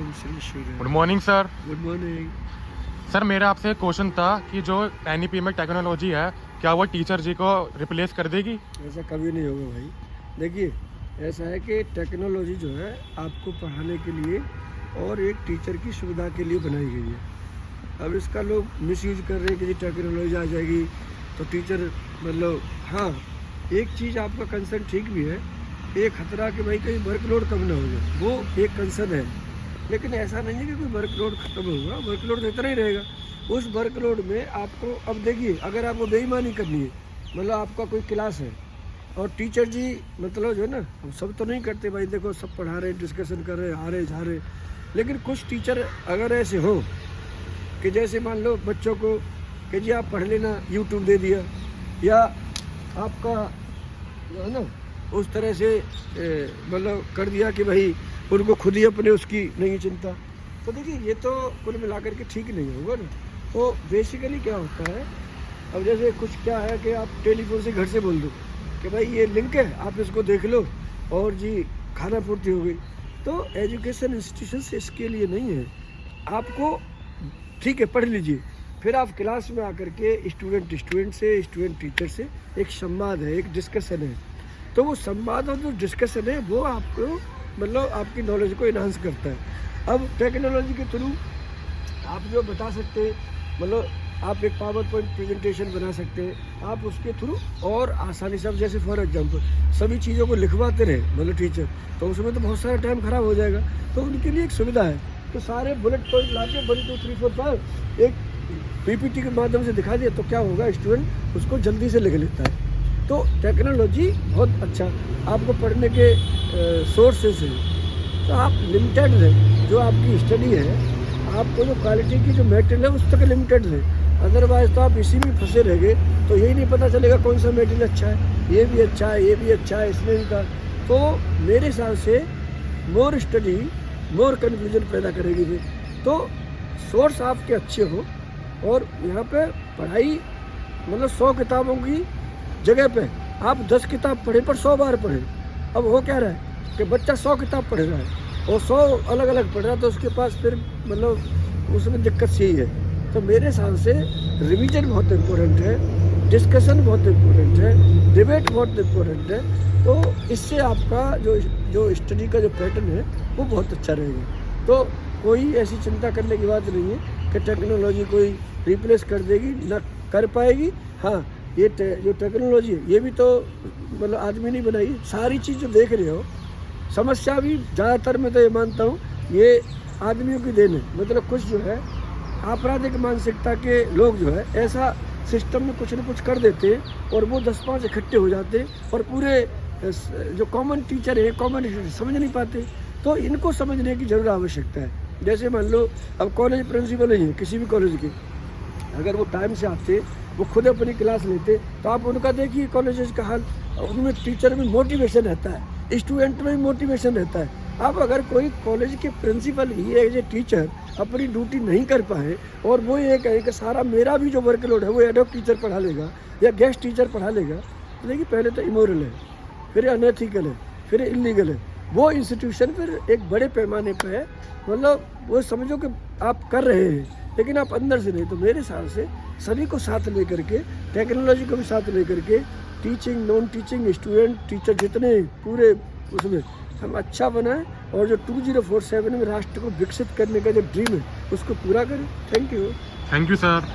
ओम Shri Shri Ram. Good morning sir. Good morning. Sir मेरा आपसे एक क्वेश्चन था कि जो एनईपी में टेक्नोलॉजी है क्या वो टीचर जी को रिप्लेस कर देगी? ऐसा कभी नहीं होगा भाई। देखिए, ऐसा है कि टेक्नोलॉजी जो है आपको पढ़ाने के लिए और एक टीचर की सुविधा के लिए बनाई गई है। अब इसका लोग मिसयूज कर रहे हैं कि जी टेक्नोलॉजी आ जाएगी तो टीचर मतलब, हाँ एक चीज़ आपका कंसर्न ठीक भी है, एक खतरा कि भाई कहीं वर्कलोड कम ना हो जाए, वो एक कंसर्न है। लेकिन ऐसा नहीं है कि कोई वर्कलोड खत्म होगा, वर्कलोड तो इतना ही रहेगा। उस वर्कलोड में आपको, अब देखिए, अगर आपको बेईमानी करनी है, मतलब आपका कोई क्लास है और टीचर जी मतलब जो है ना, हम सब तो नहीं करते भाई, देखो सब पढ़ा रहे, डिस्कशन कर रहे, आ रहे जा रहे, लेकिन कुछ टीचर अगर ऐसे हो कि जैसे मान लो बच्चों को कि जी आप पढ़ लेना, यूट्यूब दे दिया, या आपका जो है ना उस तरह से मतलब कर दिया कि भाई उनको खुद ही अपने उसकी नहीं चिंता, तो देखिए ये तो कुल मिलाकर के ठीक नहीं होगा ना। तो बेसिकली क्या होता है, अब जैसे कुछ क्या है कि आप टेलीफोन से घर से बोल दो कि भाई ये लिंक है, आप इसको देख लो और जी खाना पूर्ति हो गई। तो एजुकेशन इंस्टीट्यूशन इसके लिए नहीं है। आपको ठीक है पढ़ लीजिए, फिर आप क्लास में आकर के स्टूडेंट से, स्टूडेंट टीचर से एक संवाद है, एक डिस्कशन है, तो वो संवाद और जो डिस्कशन है वो आपको मतलब आपकी नॉलेज को इन्हांस करता है। अब टेक्नोलॉजी के थ्रू आप जो बता सकते हैं, मतलब आप एक पावर पॉइंट प्रेजेंटेशन बना सकते हैं, आप उसके थ्रू और आसानी से, जैसे फॉर एग्जांपल सभी चीज़ों को लिखवाते रहे मतलब टीचर, तो उसमें तो बहुत सारा टाइम खराब हो जाएगा। तो उनके लिए एक सुविधा है, तो सारे बुलेट पॉइंट ला के 1 2 3 4 5 एक पीपीटी के माध्यम से दिखा दिया, तो क्या होगा, स्टूडेंट उसको जल्दी से लिख लेता है। तो टेक्नोलॉजी बहुत अच्छा, आपको पढ़ने के सोर्सेस हैं, तो आप लिमिटेड है, जो आपकी स्टडी है, आपको जो क्वालिटी की जो मटेरियल है उस तक लिमिटेड है। अदरवाइज तो आप इसी में फंसे रह गए, तो यही नहीं पता चलेगा कौन सा मटेरियल अच्छा है, ये भी अच्छा है, ये भी अच्छा है, इसमें भी का। तो मेरे हिसाब से मोर स्टडी मोर कन्फ्यूजन पैदा करेगी फिर। तो सोर्स आपके अच्छे हो, और यहाँ पे पढ़ाई मतलब 100 किताबों की जगह पे आप 10 किताब पढ़े पर 100 बार पढ़े। अब वो कह रहा है कि बच्चा 100 किताब पढ़ रहा है और 100 अलग अलग पढ़ रहा है, तो उसके पास फिर मतलब उसमें दिक्कत सही है। तो मेरे हिसाब से रिवीजन बहुत इम्पोर्टेंट है, डिस्कशन बहुत इम्पोर्टेंट है, डिबेट बहुत इम्पोर्टेंट है। तो इससे आपका जो स्टडी का जो पैटर्न है वो बहुत अच्छा रहेगा। तो कोई ऐसी चिंता करने की बात नहीं है कि टेक्नोलॉजी कोई रिप्लेस कर देगी, ना कर पाएगी। हाँ, ये जो टेक्नोलॉजी है ये भी तो मतलब आदमी नहीं बनाई, सारी चीज़ जो देख रहे हो, समस्या भी ज़्यादातर मैं तो ये मानता हूँ ये आदमियों की देन है। मतलब कुछ जो है आपराधिक मानसिकता के लोग जो है ऐसा सिस्टम में कुछ न कुछ कर देते हैं, और वो 10-5 इकट्ठे हो जाते हैं, और पूरे जो कॉमन टीचर है, कॉमन समझ नहीं पाते। तो इनको समझने की ज़रूर आवश्यकता है। जैसे मान लो अब कॉलेज प्रिंसिपल ही है किसी भी कॉलेज के, अगर वो टाइम से आते, वो खुद अपनी क्लास लेते, तो आप उनका देखिए कॉलेजेस का हाल, उनमें टीचर में मोटिवेशन रहता है, स्टूडेंट में भी मोटिवेशन रहता है। अब अगर कोई कॉलेज के प्रिंसिपल ही एज ए टीचर अपनी ड्यूटी नहीं कर पाए, और वो ये कहे कि सारा मेरा भी जो वर्कलोड है वो एडहॉक टीचर पढ़ा लेगा या गेस्ट टीचर पढ़ा लेगा, तो देखिए पहले तो इमोरल है, फिर अनएथिकल है, फिर इलीगल है। वो इंस्टीट्यूशन फिर एक बड़े पैमाने पर है, मतलब वो समझो कि आप कर रहे हैं लेकिन आप अंदर से नहीं। तो मेरे हिसाब से सभी को साथ लेकर के, टेक्नोलॉजी को भी साथ लेकर के, teaching, non teaching, student, teacher, जितने पूरे उसमें हम अच्छा बनाएं, और जो 2047 में राष्ट्र को विकसित करने का जो ड्रीम है उसको पूरा करें। Thank you. Thank you sir.